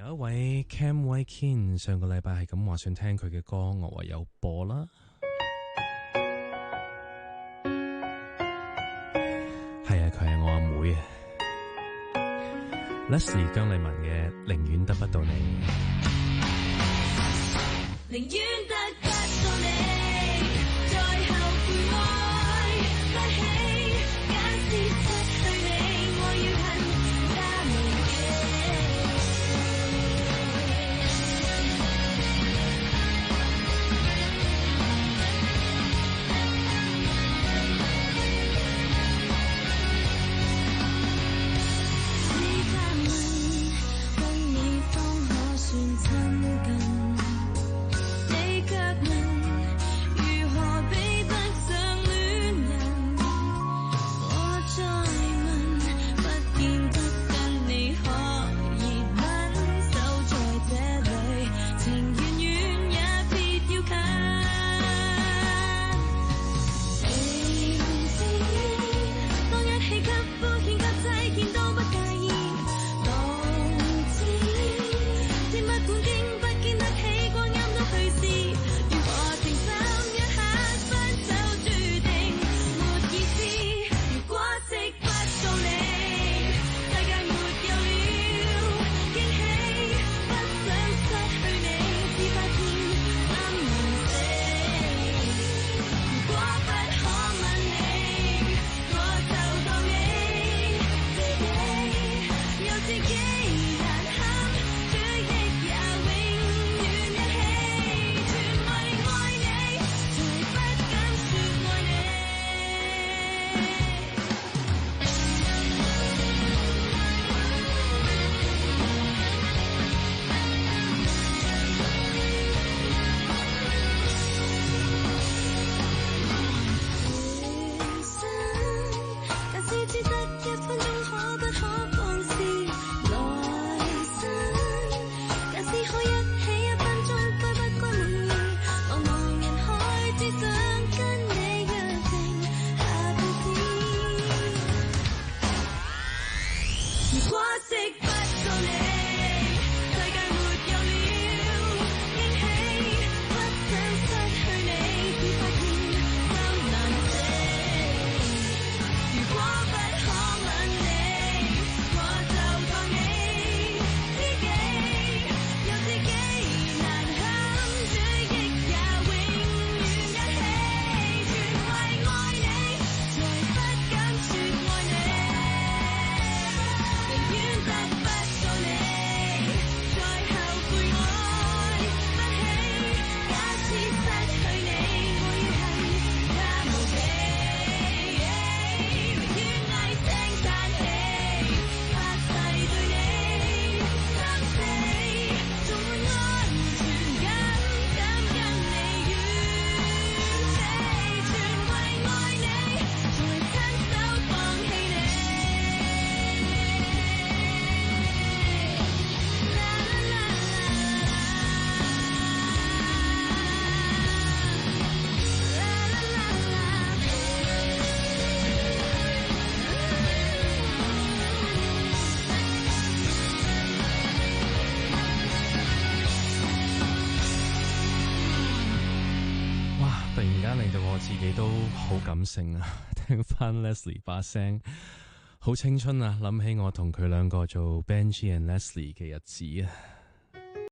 有一位 Cam Wykin 上個禮拜係咁話想聽佢嘅歌，我唯有播啦。係啊，佢係我阿妹啊。Leslie 姜麗文嘅寧願得不到你，寧願得不到你，再後悔愛不起，假使失去你，我要恨他無自己都好感性啊，聽翻 Leslie 把聲好青春啊，諗起我同佢兩個做 Benji and Leslie 嘅日子啊。